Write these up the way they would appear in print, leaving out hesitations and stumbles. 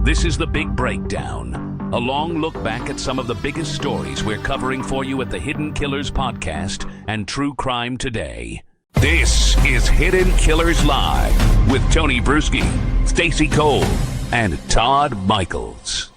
This is The Big Breakdown, a long look back at some of the biggest stories we're covering for you at the Hidden Killers podcast and True Crime Today. This is Hidden Killers Live with Tony Brueski, Stacey Cole, and Todd Michaels.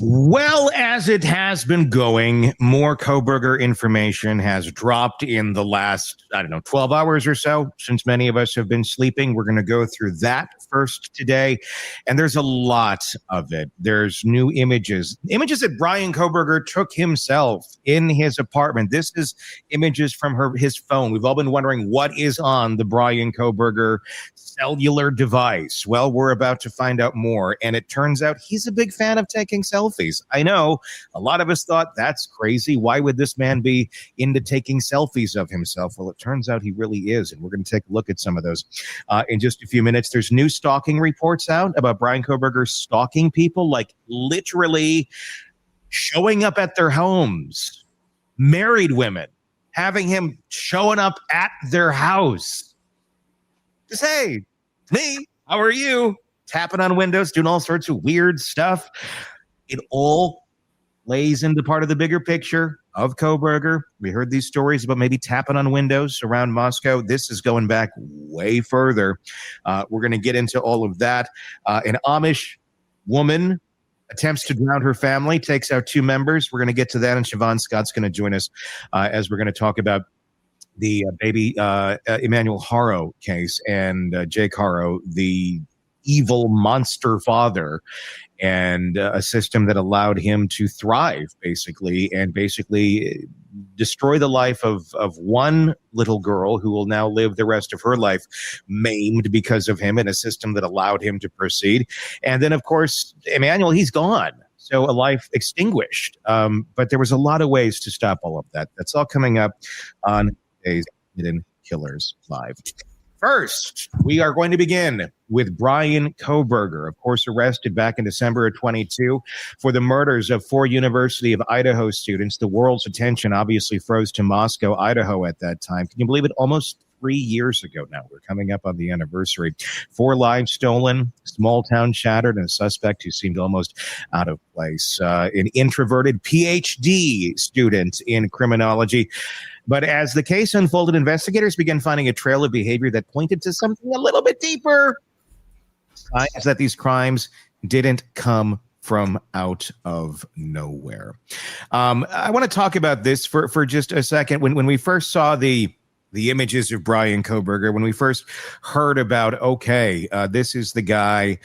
Well, as it has been going, more Kohberger information has dropped in the last, 12 hours or so, since many of us have been sleeping. We're going to go through that first today, and there's a lot of it. There's new images that Bryan Kohberger took himself in his apartment. This is images from his phone. We've all been wondering what is on the Bryan Kohberger cellular device. Well, we're about to find out more, and it turns out he's a big fan of taking selfies. I know a lot of us thought that's crazy. Why would this man be into taking selfies of himself? Well, it turns out he really is, and we're going to take a look at some of those in just a few minutes. There's new stalking reports out about Bryan Kohberger stalking people, like literally showing up at their homes, married women, having him showing up at their house. Just, hey, me, how are you? Tapping on windows, doing all sorts of weird stuff. It all lays into part of the bigger picture of Kohberger. We heard these stories about maybe tapping on windows around Moscow. This is going back way further. We're going to get into all of that. An Amish woman attempts to drown her family, takes out two members. We're going to get to that, and Siobhan Scott's going to join us as we're going to talk about the baby Emmanuel Haro case and Jake Haro, the evil monster father, and a system that allowed him to thrive, basically destroy the life of one little girl who will now live the rest of her life maimed because of him, in a system that allowed him to proceed. And then, of course, Emmanuel, he's gone. So a life extinguished. But there was a lot of ways to stop all of that. That's all coming up on today's Hidden Killers Live. First, we are going to begin with Bryan Kohberger, of course, arrested back in December of 22 for the murders of 4 University of Idaho students. The world's attention obviously froze to Moscow, Idaho at that time. Can you believe it? Almost 3 years ago now. We're coming up on the anniversary. 4 lives stolen, small town shattered, and a suspect who seemed almost out of place. An introverted PhD student in criminology. But as the case unfolded, investigators began finding a trail of behavior that pointed to something a little bit deeper. Signs that these crimes didn't come from out of nowhere. I want to talk about this for just a second. When we first saw the images of Bryan Kohberger, when we first heard about, this is the guy,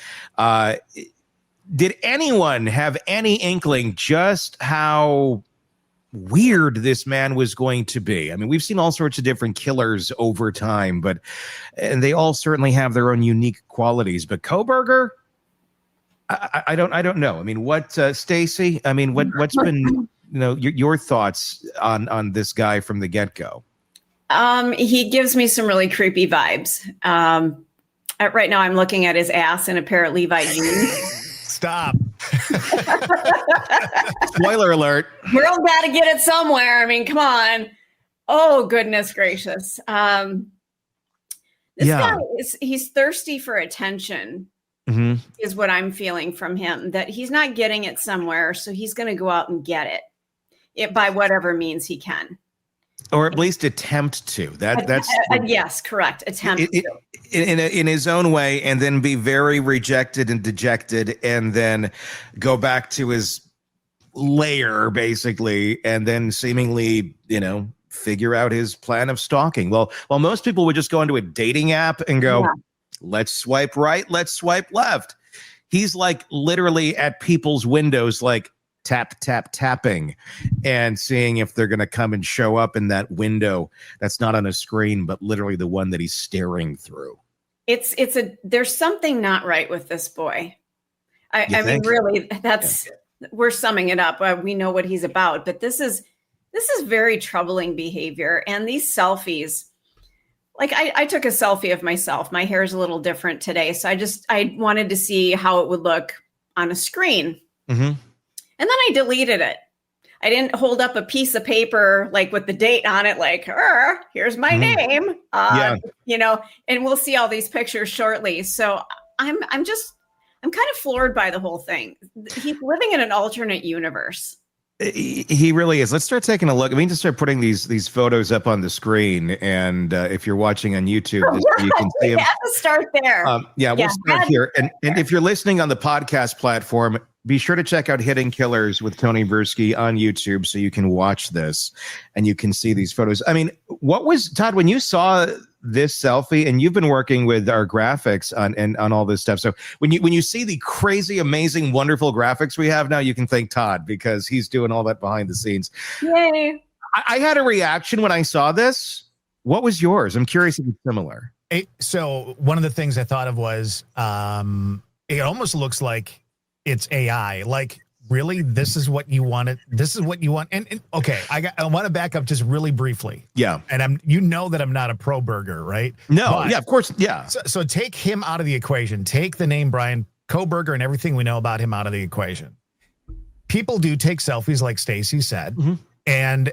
did anyone have any inkling just how weird this man was going to be? I mean, we've seen all sorts of different killers over time, and they all certainly have their own unique qualities. But Kohberger, I don't know. I mean, what, Stacey? I mean, what's been your thoughts on this guy from the get-go? He gives me some really creepy vibes. Right now, I'm looking at his ass in a pair of Levi jeans. Stop. Spoiler alert. We're all got to get it somewhere. I mean, come on. Oh, goodness gracious. This guy he's thirsty for attention, is what I'm feeling from him, that he's not getting it somewhere. So he's going to go out and get it by whatever means he can. Or at least attempt to. That's yes, correct. Attempt to. In his own way, and then be very rejected and dejected, and then go back to his lair, basically, and then seemingly, figure out his plan of stalking. Well, most people would just go into a dating app and go, let's swipe right, let's swipe left. He's like literally at people's windows, like tapping and seeing if they're going to come and show up in that window that's not on a screen, but literally the one that he's staring through. There's something not right with this boy. I mean, really, we're summing it up. We know what he's about, but this is very troubling behavior. And these selfies, like I took a selfie of myself. My hair is a little different today. So I wanted to see how it would look on a screen. And then I deleted it. I didn't hold up a piece of paper like with the date on it, like, here's my name. And we'll see all these pictures shortly. So I'm I'm kind of floored by the whole thing. He's living in an alternate universe. He really is. Let's start taking a look. I mean, just start putting these photos up on the screen. And if you're watching on YouTube, you can see them. We have to start there. We'll start here. And if you're listening on the podcast platform, be sure to check out Hidden Killers with Tony Brueski on YouTube so you can watch this and you can see these photos. I mean, what was, Todd, when you saw this selfie, and you've been working with our graphics on all this stuff. So when you see the crazy, amazing, wonderful graphics we have now, you can thank Todd because he's doing all that behind the scenes. Yay. I had a reaction when I saw this. What was yours? I'm curious if it's similar. So one of the things I thought of was it almost looks like it's AI. Like, really, this is what you wanted. This is what you want. And okay, I want to back up just really briefly. Yeah. And that I'm not a pro burger, right? No. But, yeah, of course. Yeah. So take him out of the equation. Take the name Bryan Kohberger and everything we know about him out of the equation. People do take selfies, like Stacy said. Mm-hmm. And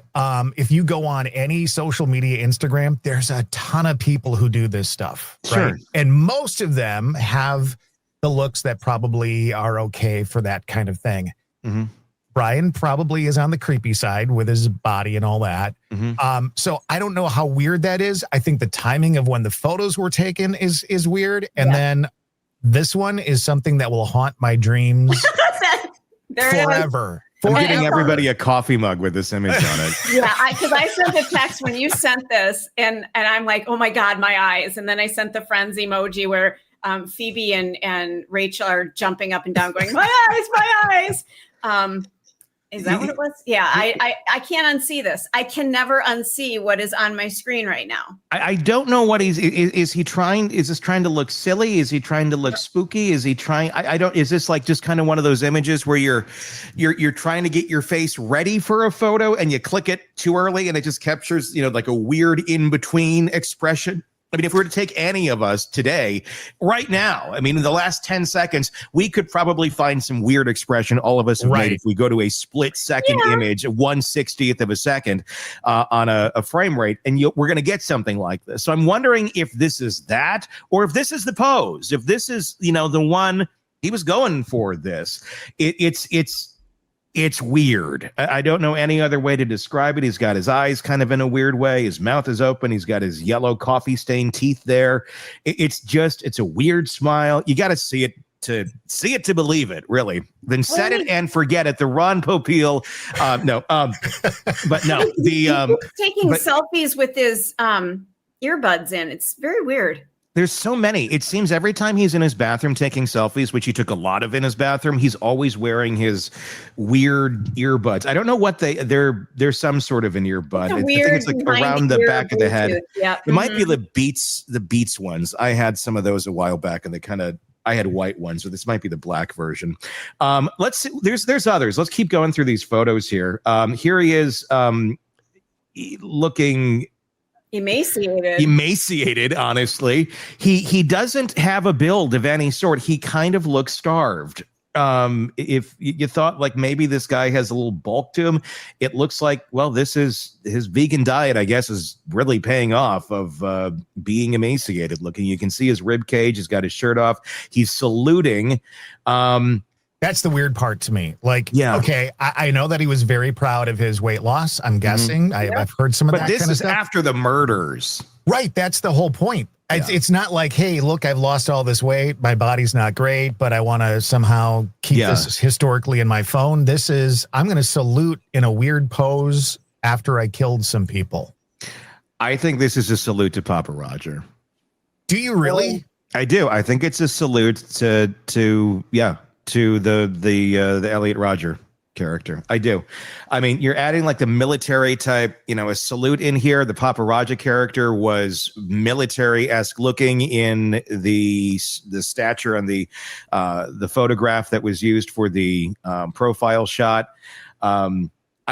if you go on any social media, Instagram, there's a ton of people who do this stuff. Sure. Right? And most of them have the looks that probably are okay for that kind of thing. Mm-hmm. Bryan probably is on the creepy side with his body and all that. Mm-hmm. So I don't know how weird that is. I think the timing of when the photos were taken is weird. And then this one is something that will haunt my dreams forever. I'm getting everybody a coffee mug with this image on it. Yeah, because I sent a text when you sent this, and I'm like, oh my God, my eyes. And then I sent the friends emoji where Phoebe and Rachel are jumping up and down going, my eyes. Is that what it was? Yeah, I can't unsee this. I can never unsee what is on my screen right now. I don't know what is he trying? Is this trying to look silly? Is he trying to look spooky? Is he trying? I don't. Is this like just kind of one of those images where you're trying to get your face ready for a photo and you click it too early and it just captures, like a weird in between expression? I mean, if we were to take any of us today, right now, I mean, in the last 10 seconds, we could probably find some weird expression all of us have made if we go to a split second image, 1/60th of a second on a frame rate, and we're going to get something like this. So I'm wondering if this is that, or if this is the pose, if this is, the one he was going for this. It's weird. I don't know any other way to describe it. He's got his eyes kind of in a weird way. His mouth is open. He's got his yellow coffee stained teeth there. It's a weird smile. You got to see it to believe it, really. Then set it and forget it. The Ron Popeil. But no. He's taking selfies with his earbuds in. It's very weird. There's so many. It seems every time he's in his bathroom taking selfies, which he took a lot of in his bathroom, he's always wearing his weird earbuds. I don't know what they're some sort of an earbud. I think it's like around the back of the head. Yeah. It might be the Beats ones. I had some of those a while back, and I had white ones, so this might be the black version. Let's see. There's others. Let's keep going through these photos here. Here he is looking emaciated, honestly. He doesn't have a build of any sort. He kind of looks starved. If you thought like maybe this guy has a little bulk to him, it looks like, well, this is his vegan diet, I guess, is really paying off of being emaciated looking. You can see his rib cage. He's got his shirt off. He's saluting. That's the weird part to me. Like, okay, I know that he was very proud of his weight loss. I'm guessing. I've heard some of that kind of stuff. But this is after the murders. Right. That's the whole point. It's not like, hey, look, I've lost all this weight. My body's not great, but I want to somehow keep this historically in my phone. This is, I'm going to salute in a weird pose after I killed some people. I think this is a salute to Papa Roger. Do you really? I do. I think it's a salute to the Elliot Rodger character. I do. I mean, you're adding like the military type, a salute in here. The Papa Roger character was military-esque looking in the stature on the photograph that was used for the profile shot. I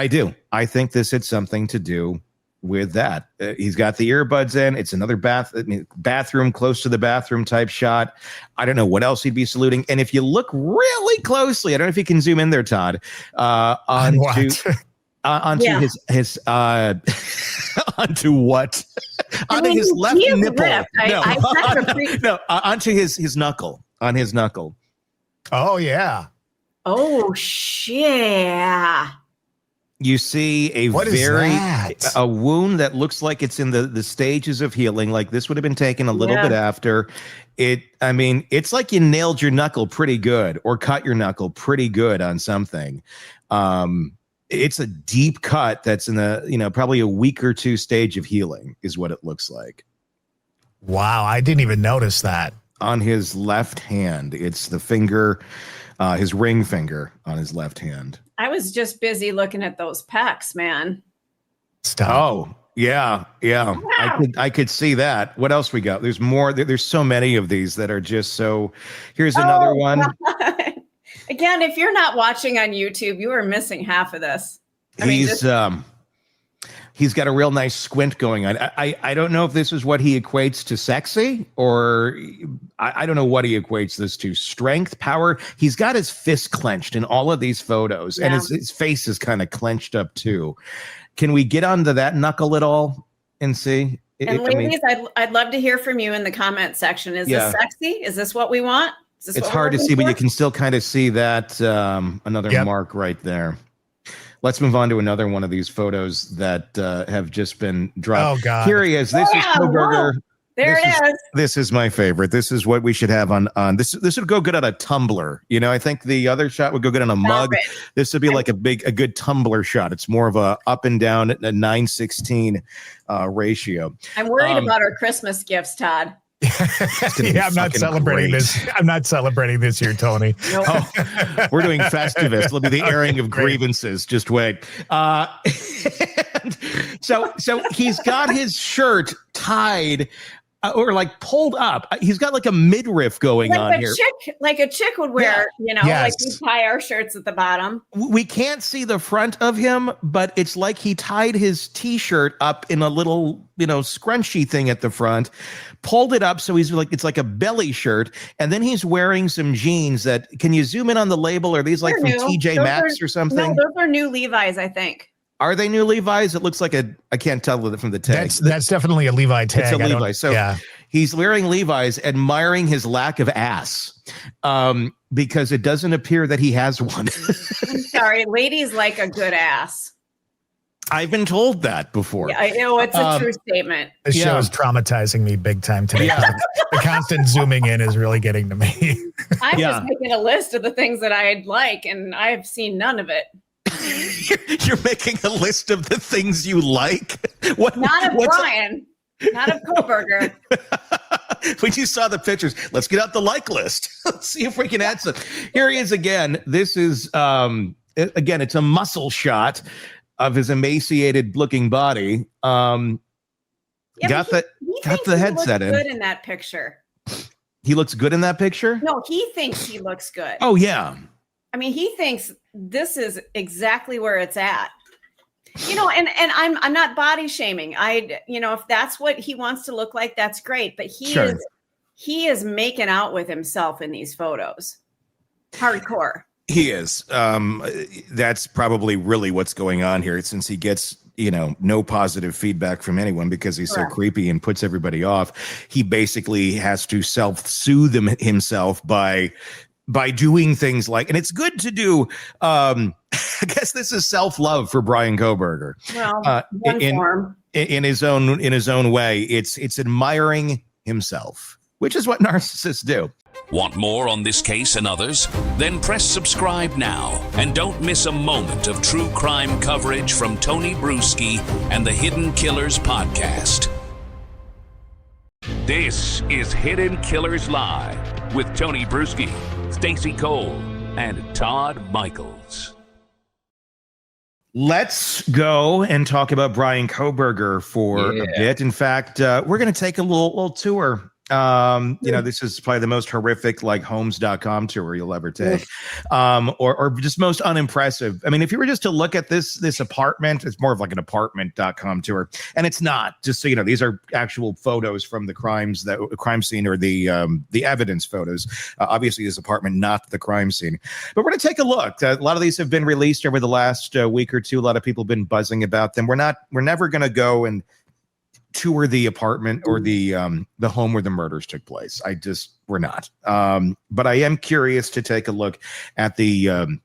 do. I think this had something to do with that. He's got the earbuds in. It's another bathroom, close to the bathroom type shot. I don't know what else he'd be saluting. And if you look really closely, I don't know if you can zoom in there, Todd, onto his onto what? Onto his left nipple. Onto his knuckle. On his knuckle. Oh, yeah. Oh, shit. You see a a wound that looks like it's in the stages of healing. Like this would have been taken a little bit after it. I mean, it's like you nailed your knuckle pretty good or cut your knuckle pretty good on something. It's a deep cut that's in the, probably a week or two stage of healing is what it looks like. Wow. I didn't even notice that. On his left hand, it's the finger, his ring finger on his left hand. I was just busy looking at those pecs, man. Stop. Oh, yeah. Wow. I could see that. What else we got? There's more. There's so many of these that are just so. Here's another one. God. Again, if you're not watching on YouTube, you are missing half of this. He's got a real nice squint going on. I don't know if this is what he equates to sexy, or I don't know what he equates this to. Strength, power. He's got his fist clenched in all of these photos, and his face is kind of clenched up too. Can we get onto that knuckle at all and see? And ladies, I'd love to hear from you in the comment section. Is this sexy? Is this what we want? It's hard to see, but you can still kind of see that another mark right there. Let's move on to another one of these photos that have just been dropped. Oh, God. Here he is. This is Kohberger. There it is. This is my favorite. This is what we should have on this. This would go good on a tumbler. I think the other shot would go good on a mug. This would be like a good tumbler shot. It's more of a up and down at a 9:16 ratio. I'm worried about our Christmas gifts, Todd. Yeah, I'm not celebrating this. I'm not celebrating this year, Tony. Nope. We're doing Festivus. It'll be the airing of grievances. Just wait. So he's got his shirt tied or like pulled up. He's got like a midriff going on here. Like a chick would wear, like we tie our shirts at the bottom. We can't see the front of him, but it's like he tied his t-shirt up in a little, scrunchy thing at the front, pulled it up so he's like, it's like a belly shirt, and then he's wearing some jeans that, can you zoom in on the label? Are these like from TJ Maxx or something? No, those are new Levi's, I think. Are they new Levi's? It looks like I can't tell from the tag. That's definitely a Levi tag. It's a Levi. So he's wearing Levi's, admiring his lack of ass because it doesn't appear that he has one. I'm sorry. Ladies like a good ass. I've been told that before. Yeah, I know. It's a true statement. This show is traumatizing me big time today. The constant zooming in is really getting to me. I'm just making a list of the things that I'd like, and I've seen none of it. You're making a list of the things you like? Not of Bryan. Not of Kohberger. When you saw the pictures, let's get out the like list. Let's see if we can add some. Here he is again. This is, again, it's a muscle shot of his emaciated looking body. Got the headset in. Good in that picture. He looks good in that picture? No, he thinks he looks good. Oh, yeah. I mean, he thinks this is exactly where it's at. And I'm not body shaming. If that's what he wants to look like, that's great. But he is making out with himself in these photos. Hardcore. He is. That's probably really what's going on here, since he gets, no positive feedback from anyone because he's so creepy and puts everybody off. He basically has to self-soothe himself by doing things like, and it's good to do. I guess this is self-love for Bryan Kohberger. Well, in his own way, it's admiring himself, which is what narcissists do. Want more on this case and others? Then press subscribe now and don't miss a moment of true crime coverage from Tony Brueski and the Hidden Killers podcast. This is Hidden Killers Live with Tony Brueski, Stacey Cole, and Todd Michaels. Let's go and talk about Bryan Kohberger for a bit. In fact, we're going to take a little tour. This is probably the most horrific, like, homes.com tour you'll ever take, or just most unimpressive. I mean, if you were just to look at this apartment, it's more of like an apartment.com tour, and it's not. Just so you know, these are actual photos from the crime scene, or the evidence photos. Obviously, this apartment, not the crime scene. But we're going to take a look. A lot of these have been released over the last week or two. A lot of people have been buzzing about them. We're never going to go and tour the apartment or the home where the murders took place. We're not. But I am curious to take a look at the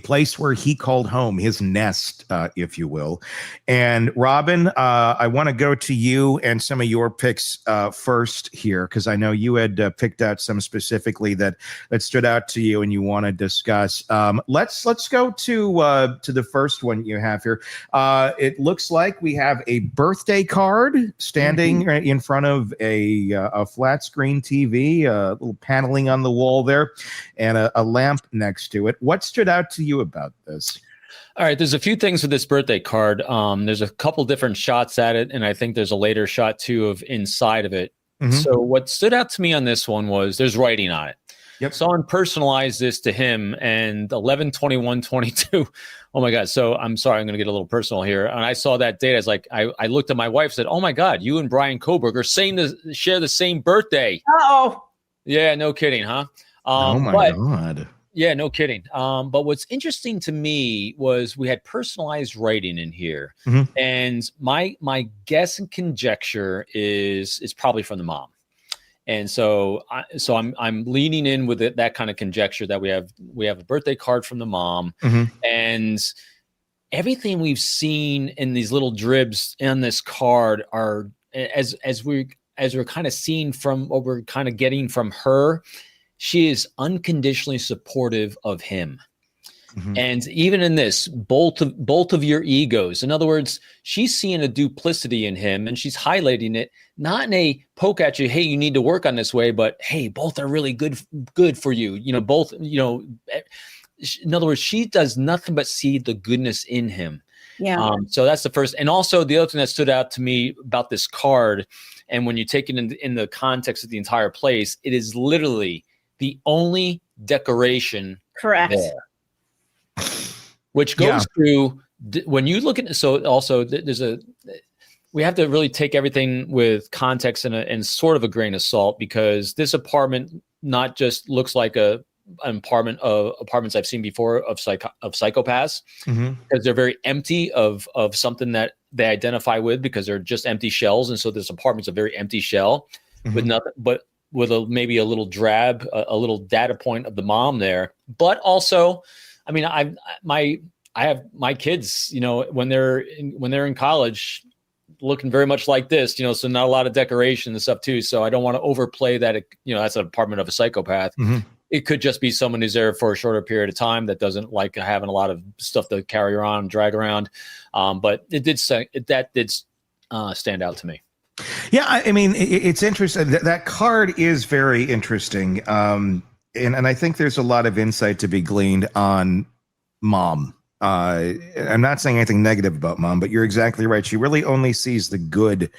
place where he called home, his nest, if you will. And Robin, I want to go to you and some of your picks first here, because I know you had picked out some specifically that stood out to you and you want to discuss. Let's go to the first one you have here. It looks like we have a birthday card standing in front of a flat screen TV, a little paneling on the wall there, and a lamp next to it. What stood out to you about this? All right, there's a few things with this birthday card. There's a couple different shots at it, and I think there's a later shot too of inside of it. So what stood out to me on this one was there's writing on it. Yep. Someone personalized this to him, and 11/21/22. Oh my God! So I'm sorry, I'm going to get a little personal here. And I saw that date. I was like, I looked at my wife, said, "Oh my God, you and Bryan Kohberger share the same birthday." Oh, yeah, no kidding, huh? Oh my God. Yeah, no kidding. But what's interesting to me was we had personalized writing in here, and my guess and conjecture is it's probably from the mom, and so I'm leaning in with that kind of conjecture that we have a birthday card from the mom, and everything we've seen in these little dribs on this card are as we're kind of seeing from what we're kind of getting from her. She is unconditionally supportive of him. And even in this, both of your egos. In other words, she's seeing a duplicity in him and she's highlighting it, not in a poke at you, hey, you need to work on this way, but hey, both are really good for you. Both, in other words, she does nothing but see the goodness in him. yeah. So that's the first. And also the other thing that stood out to me about this card, and when you take it in the context of the entire place, it is literally the only decoration Correct. there, which goes to when you look at. So also, we have to really take everything with context and sort of a grain of salt, because this apartment not just looks like an apartment of apartments I've seen before of psychopaths, because they're very empty of something that they identify with, because they're just empty shells, and so this apartment's a very empty shell with nothing but with maybe a little drab, a little data point of the mom there. But also, I mean, I have my kids, when they're in college, looking very much like this, so not a lot of decoration and stuff too. So I don't want to overplay that, that's an apartment of a psychopath. It could just be someone who's there for a shorter period of time that doesn't like having a lot of stuff to carry around and drag around. But it did stand out to me. Yeah, I mean, it's interesting. That card is very interesting. And I think there's a lot of insight to be gleaned on mom. I'm not saying anything negative about mom, but you're exactly right. She really only sees the good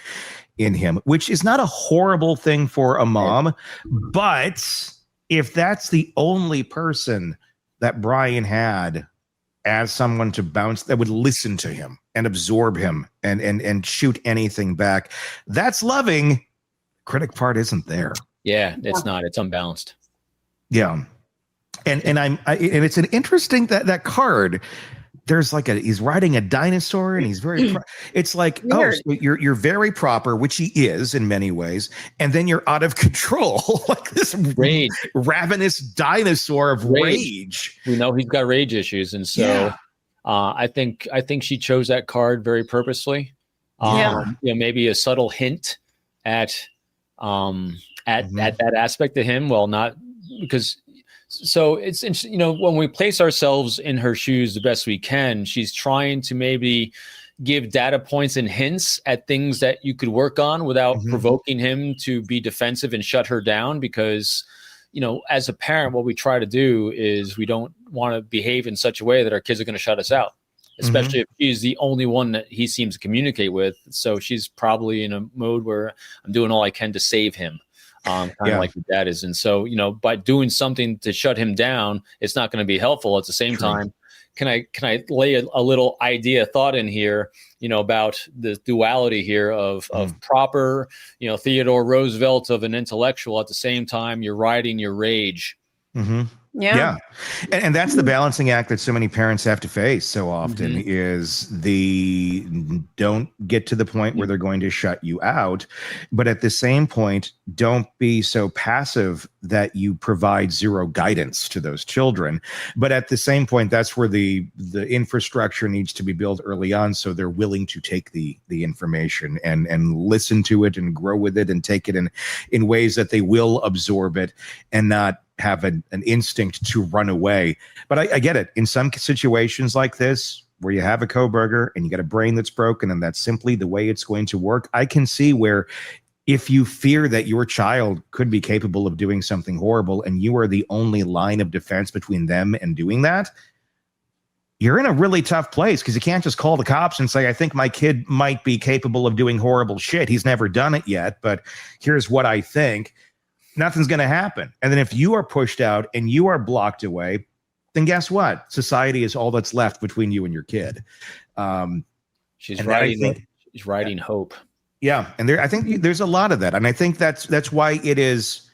in him, which is not a horrible thing for a mom. But if that's the only person that Bryan had as someone to bounce, that would listen to him and absorb him and shoot anything back, that's loving. Critic part isn't there. Yeah, it's not. It's unbalanced. Yeah. And it's an interesting that card. There's he's riding a dinosaur and he's very, it's like, weird. So you're very proper, which he is in many ways. And then you're out of control, like this rage, ravenous dinosaur of rage. We know he's got rage issues. And so I think she chose that card very purposely. Maybe a subtle hint at that aspect of him. Well, not because, so it's interesting, when we place ourselves in her shoes the best we can, she's trying to maybe give data points and hints at things that you could work on without provoking him to be defensive and shut her down. Because, as a parent, what we try to do is we don't want to behave in such a way that our kids are going to shut us out, especially if she's the only one that he seems to communicate with. So she's probably in a mode where I'm doing all I can to save him. Kind of like your dad is. And so, by doing something to shut him down, it's not going to be helpful. At the same time, can I lay a little thought in here, about the duality here of proper, Theodore Roosevelt of an intellectual. At the same time, you're riding your rage. Yeah. And that's the balancing act that so many parents have to face so often is the don't get to the point where they're going to shut you out. But at the same point, don't be so passive that you provide zero guidance to those children. But at the same point, that's where the infrastructure needs to be built early on. So they're willing to take the information and listen to it and grow with it and take it in ways that they will absorb it and not have an instinct to run away. But I get it. In some situations like this, where you have a Kohberger and you got a brain that's broken and that's simply the way it's going to work, I can see where if you fear that your child could be capable of doing something horrible and you are the only line of defense between them and doing that, you're in a really tough place because you can't just call the cops and say, I think my kid might be capable of doing horrible shit. He's never done it yet, but here's what I think. Nothing's going to happen. And then if you are pushed out and you are blocked away, then guess what? Society is all that's left between you and your kid. She's writing hope. Yeah. And I think there's a lot of that. And I think that's why it is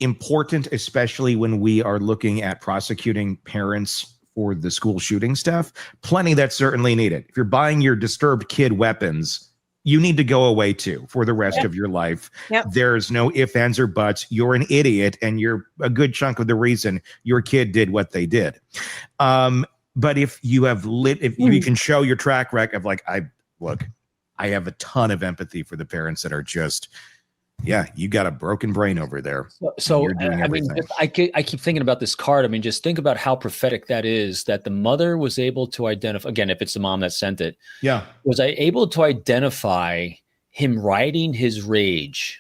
important, especially when we are looking at prosecuting parents for the school shooting stuff. Plenty that's certainly needed. If you're buying your disturbed kid weapons, you need to go away too for the rest of your life. Yep. There's no ifs, ands, or buts. You're an idiot, and you're a good chunk of the reason your kid did what they did. But if you have if you can show your track record of like, I have a ton of empathy for the parents that are just, you got a broken brain over there. So I mean, I keep thinking about this card. I mean, just think about how prophetic that is, that the mother was able to identify, again, if it's the mom that sent it, was I able to identify him writing his rage.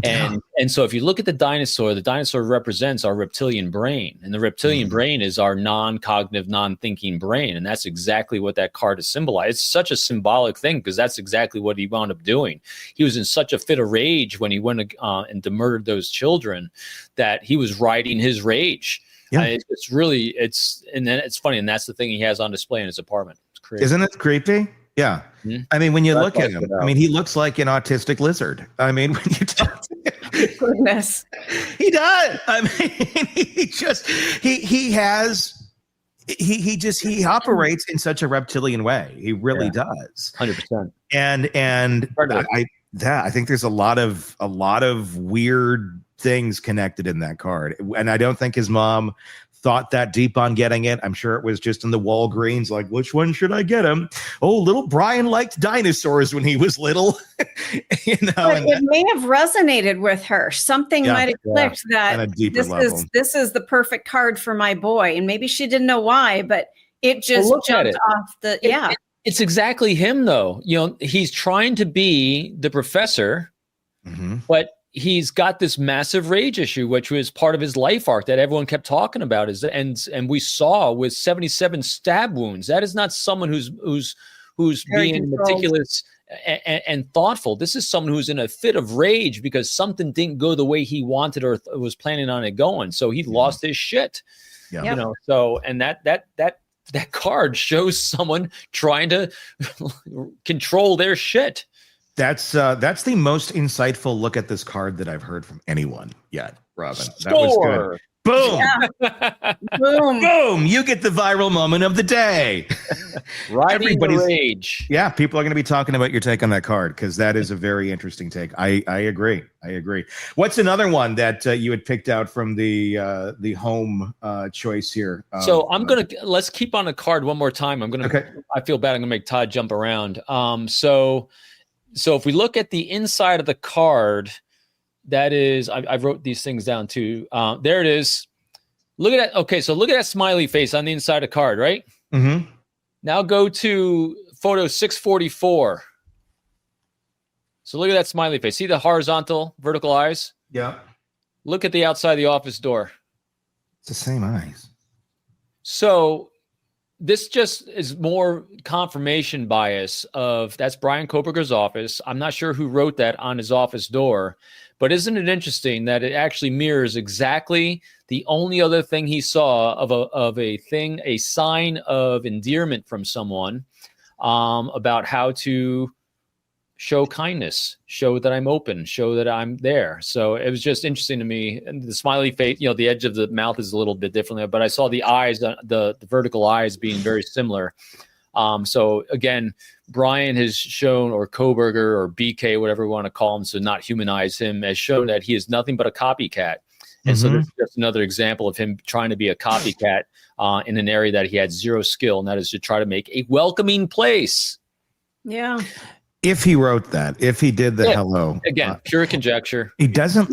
And so if you look at the dinosaur represents our reptilian brain, and the reptilian brain is our non-cognitive, non-thinking brain. And that's exactly what that card is symbolized. It's such a symbolic thing because that's exactly what he wound up doing. He was in such a fit of rage when he went and murdered those children that he was writing his rage. Yeah. It's funny. And that's the thing he has on display in his apartment. It's crazy. Isn't it creepy? Yeah. I mean, when you look at him, I mean, he looks like an autistic lizard. I mean, when you talk to him, goodness, he does. I mean, he operates in such a reptilian way. He really does. 100%. And I think there's a lot of weird things connected in that card. And I don't think his mom thought that deep on getting it. I'm sure it was just in the Walgreens, like, which one should I get him? Oh, little Bryan liked dinosaurs when he was little. But it may have resonated with her. Something might have clicked that this is the perfect card for my boy. And maybe she didn't know why, but it just jumped off the It's exactly him though. You know, he's trying to be the professor, but he's got this massive rage issue, which was part of his life arc that everyone kept talking about. And we saw with 77 stab wounds, that is not someone who's being meticulous and thoughtful. This is someone who's in a fit of rage because something didn't go the way he wanted or was planning on it going. So he lost his shit. Yeah. You know, so and that card shows someone trying to control their shit. That's the most insightful look at this card that I've heard from anyone yet, Robin. That was good. Boom. Yeah. Boom. You get the viral moment of the day. Everybody's rage. Yeah, people are going to be talking about your take on that card because that is a very interesting take. I agree. What's another one that you had picked out from the home choice here? So let's keep on the card one more time. I feel bad. I'm gonna make Todd jump around. So if we look at the inside of the card, that is, I wrote these things down too. There it is. Look at that. Okay, so look at that smiley face on the inside of the card, right? Mm-hmm. Now go to photo 644. So look at that smiley face. See the horizontal, vertical eyes? Yeah. Look at the outside of the office door. It's the same eyes. So this just is more confirmation bias of that's Bryan Kohberger's office. I'm not sure who wrote that on his office door, but isn't it interesting that it actually mirrors exactly the only other thing he saw of a sign of endearment from someone about how to show kindness, show that I'm open, show that I'm there. So it was just interesting to me. And the smiley face, the edge of the mouth is a little bit differently, but I saw the eyes, the vertical eyes being very similar. So again, Bryan has shown, or Kohberger or BK, whatever we want to call him, so not humanize him, has shown that he is nothing but a copycat. And so there's just another example of him trying to be a copycat in an area that he had zero skill, and that is to try to make a welcoming place. Yeah. If he wrote that, if he did the hello. Again, pure conjecture. It doesn't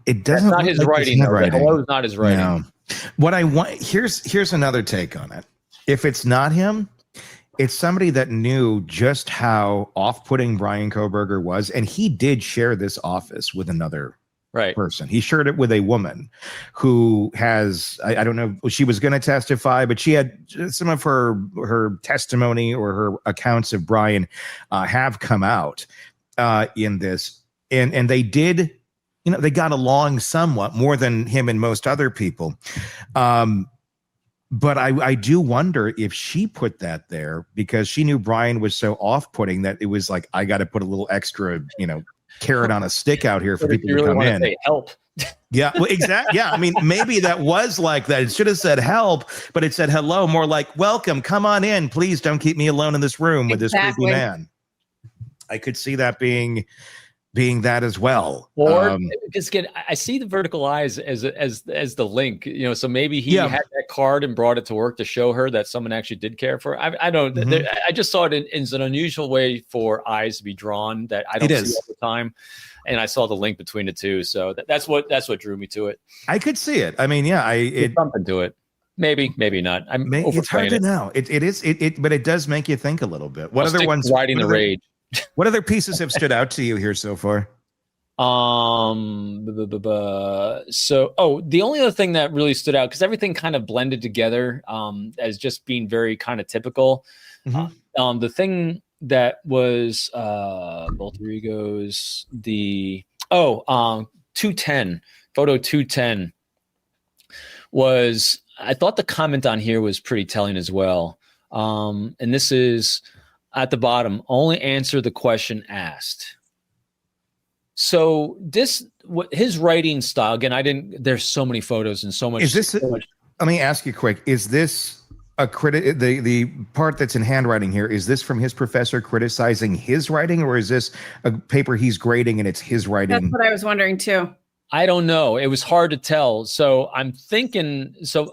That's not his writing. Hello is not his writing. No. What I want, here's another take on it. If it's not him, it's somebody that knew just how off-putting Bryan Kohberger was, and he did share this office with another person. He shared it with a woman who has, I don't know, she was going to testify, but she had some of her testimony or her accounts of Bryan have come out in this, and they did, they got along somewhat more than him and most other people. But I do wonder if she put that there because she knew Bryan was so off-putting that it was like, I got to put a little extra, carrot on a stick out here for people to come in. Say help. Yeah, well, exactly. Yeah, I mean, maybe that was like that. It should have said help, but it said hello, more like welcome. Come on in, please. Don't keep me alone in this room with this creepy man. I could see that being that as well. Or I see the vertical eyes as the link. So maybe he had that card and brought it to work to show her that someone actually did care for her. I don't. I just saw it in an unusual way for eyes to be drawn that I don't see all the time. And I saw the link between the two, so that's what drew me to it. I could see it. I mean, it's something to it. Maybe not. It's hard to know. It is, but it does make you think a little bit. What other ones? Riding the rage. What other pieces have stood out to you here so far? So, the only other thing that really stood out, because everything kind of blended together as just being very kind of typical. The thing that was both Rigos, 210, photo 210 was, I thought the comment on here was pretty telling as well. And this is at the bottom, only answer the question asked. So his writing style, again, there's so many photos and so much. Let me ask you quick. Is this a critic? The part that's in handwriting here, is this from his professor criticizing his writing, or is this a paper he's grading and it's his writing? That's what I was wondering too. I don't know. It was hard to tell. So I'm thinking. So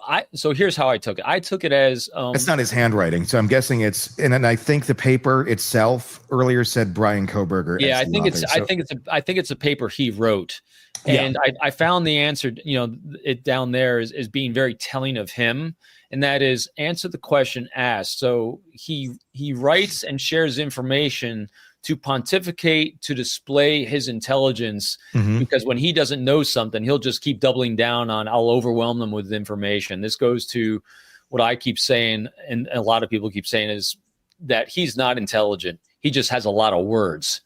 here's how I took it. I took it as it's not his handwriting. So I'm guessing it's. And then I think the paper itself earlier said Bryan Kohberger. Yeah, I think it's a paper he wrote, and I found the answer. It down there is being very telling of him, and that is answer the question asked. So he writes and shares information to pontificate, to display his intelligence, because when he doesn't know something, he'll just keep doubling down on, I'll overwhelm them with information. This goes to what I keep saying, and a lot of people keep saying, is that he's not intelligent. He just has a lot of words.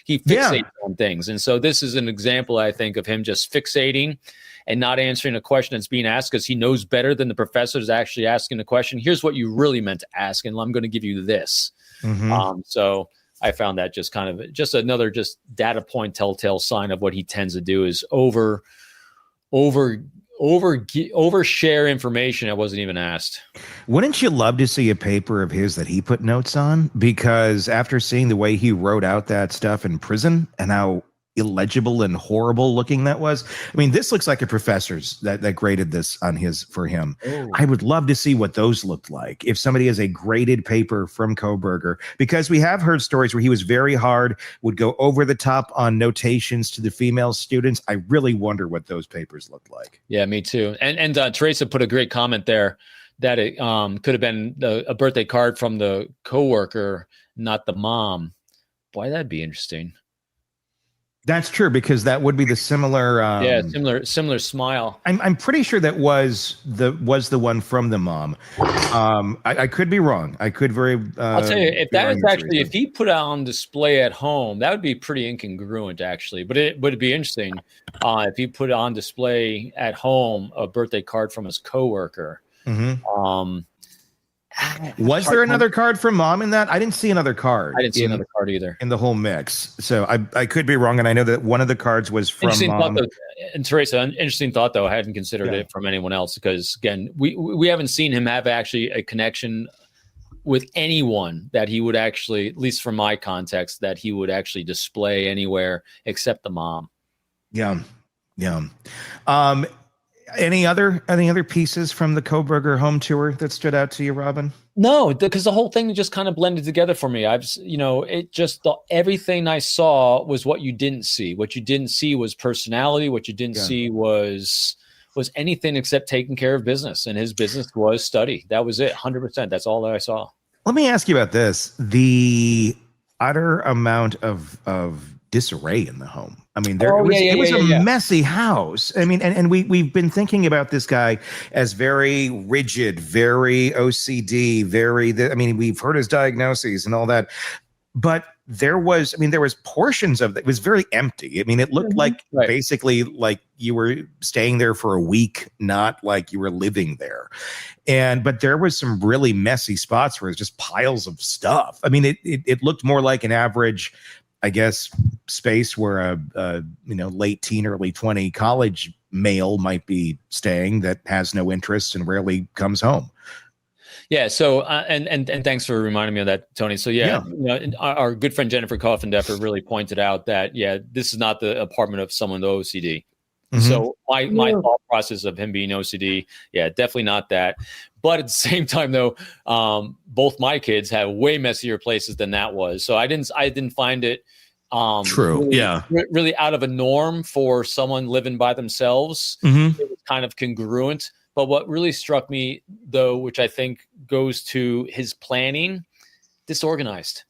He fixates on things. And so this is an example, I think, of him just fixating and not answering a question that's being asked because he knows better than the professor is actually asking the question. Here's what you really meant to ask, and I'm going to give you this. So I found that just kind of just another just data point, telltale sign of what he tends to do is overshare information that wasn't even asked. Wouldn't you love to see a paper of his that he put notes on? Because after seeing the way he wrote out that stuff in prison and how illegible and horrible looking that was, I mean, this looks like a professor's that graded this on for him. I would love to see what those looked like if somebody has a graded paper from Kohberger, because we have heard stories where he was very hard, would go over the top on notations to the female students. I really wonder what those papers looked like. Yeah, me too. And Teresa put a great comment there that it could have been a birthday card from the coworker, not the mom. Boy, that'd be interesting. That's true, because that would be the similar. Similar smile. I'm pretty sure that was the one from the mom. I could be wrong. I could very. I'll tell you, if that was actually, if he put it on display at home, that would be pretty incongruent, actually. But it would be interesting if he put it on display at home, a birthday card from his coworker. Was there another card from mom in that? I didn't see another card. I didn't see another card either in the whole mix. So I could be wrong, and I know that one of the cards was from mom. And Teresa, an interesting thought though. I hadn't considered it from anyone else because again, we haven't seen him have actually a connection with anyone that he would actually, at least from my context, that he would actually display anywhere except the mom. Yeah. Any other pieces from the Kohberger home tour that stood out to you, Robin? No, because the whole thing just kind of blended together for me. Everything I saw was what you didn't see. What you didn't see was personality. What you didn't see was anything except taking care of business, and his business was study. That was it, 100%. That's all that I saw. Let me ask you about this: the utter amount of disarray in the home. I mean, it was a messy house. I mean, and we've been thinking about this guy as very rigid, very OCD, we've heard his diagnoses and all that, but there was portions of it was very empty. I mean, it looked like basically like you were staying there for a week, not like you were living there. But there was some really messy spots where it's just piles of stuff. I mean, it looked more like an average, I guess, space where a late teen, early 20 college male might be staying that has no interests and rarely comes home. Yeah. So, and thanks for reminding me of that, Tony. So our good friend Jennifer Coffindeffer really pointed out that, this is not the apartment of someone with OCD. Mm-hmm. So my thought process of him being OCD, definitely not that. But at the same time, though, both my kids have way messier places than that was. So I didn't find it true. Really out of a norm for someone living by themselves. Mm-hmm. It was kind of congruent. But what really struck me, though, which I think goes to his planning, disorganized.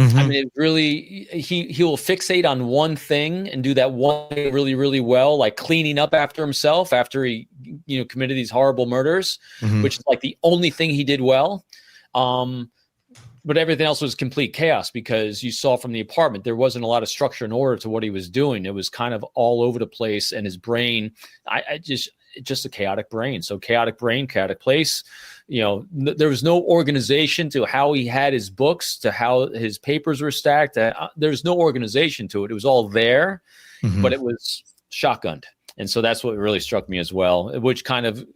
Mm-hmm. I mean, it really, he will fixate on one thing and do that one thing really, really well, like cleaning up after himself after he, committed these horrible murders, which is like the only thing he did well. But everything else was complete chaos because you saw from the apartment, there wasn't a lot of structure and order to what he was doing. It was kind of all over the place, and his brain, just a chaotic brain. So chaotic brain, chaotic place. There was no organization to how he had his books, to how his papers were stacked. There's no organization to it. It was all there, but it was shotgunned. And so that's what really struck me as well, which kind of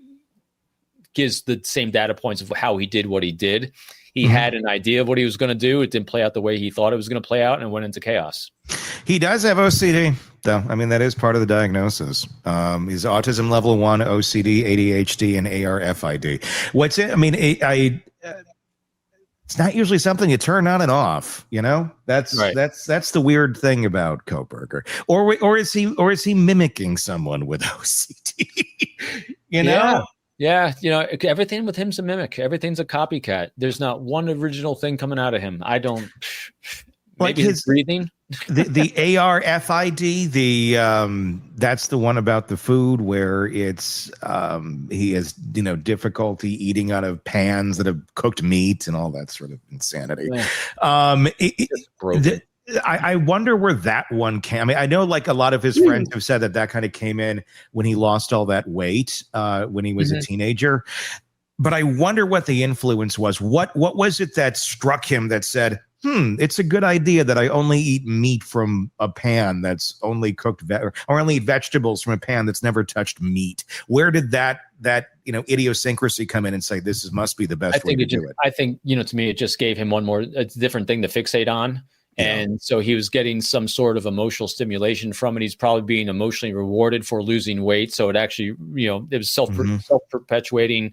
gives the same data points of how he did what he did. He had an idea of what he was going to do. It didn't play out the way he thought it was going to play out and went into chaos. He does have OCD, though. I mean, that is part of the diagnosis. He's autism level 1, OCD, ADHD, and ARFID. What's it? I mean, it's not usually something you turn on and off. That's right. That's the weird thing about Kohberger. Or is he mimicking someone with OCD? Yeah, everything with him's a mimic. Everything's a copycat. There's not one original thing coming out of him. I don't. Maybe his breathing. the ARFID, that's the one about the food where it's he has difficulty eating out of pans that have cooked meat and all that sort of insanity. Yeah. I wonder where that one came. I mean, I know like a lot of his friends have said that kind of came in when he lost all that weight when he was a teenager. But I wonder what the influence was. What was it that struck him that said, it's a good idea that I only eat meat from a pan that's only cooked or only eat vegetables from a pan that's never touched meat? Where did that idiosyncrasy come in and say this must be the best way to do it? I think to me it just gave him a different thing to fixate on. And so he was getting some sort of emotional stimulation from it. He's probably being emotionally rewarded for losing weight. So it actually, it was self-perpetuating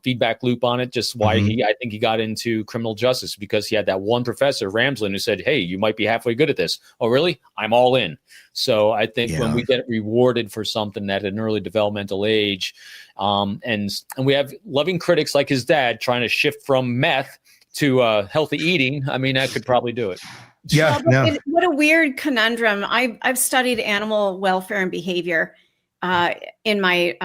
feedback loop on it. Just why I think he got into criminal justice, because he had that one professor, Ramsland, who said, hey, you might be halfway good at this. Oh, really? I'm all in. So I think when we get rewarded for something at an early developmental age, and we have loving critics like his dad trying to shift from meth to healthy eating, I mean, that could probably do it. Yeah. What a weird conundrum. I've studied animal welfare and behavior in my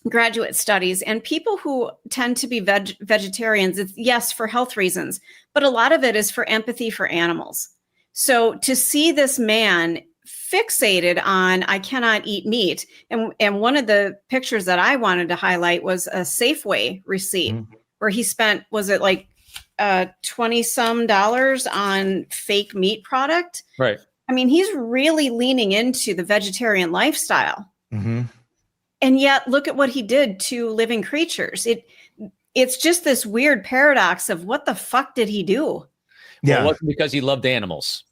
graduate studies, and people who tend to be vegetarians, it's yes, for health reasons, but a lot of it is for empathy for animals. So to see this man fixated on, I cannot eat meat. And one of the pictures that I wanted to highlight was a Safeway receipt. where he spent, was it like $20 some on fake meat product? Right. I mean, he's really leaning into the vegetarian lifestyle. Mm-hmm. And yet look at what he did to living creatures. It's just this weird paradox of what the fuck did he do? Yeah. Well, it wasn't because he loved animals.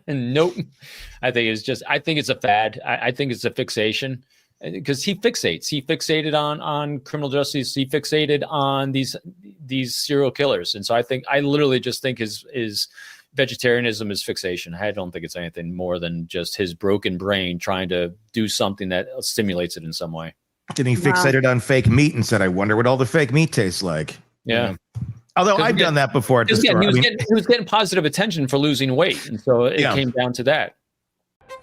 Nope. I think it's a fad. I think it's a fixation, because he fixates. He fixated on criminal justice. He fixated on these serial killers. And so I literally just think his vegetarianism is fixation. I don't think it's anything more than just his broken brain trying to do something that stimulates it in some way. Then he fixated on fake meat and said, I wonder what all the fake meat tastes like. Yeah. Although I've done that before at the store. He was getting positive attention for losing weight. And so it came down to that.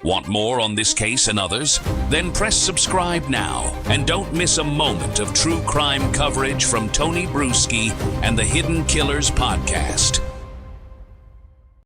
Want more on this case and others? Then press subscribe now and don't miss a moment of true crime coverage from Tony Brueski and the Hidden Killers podcast.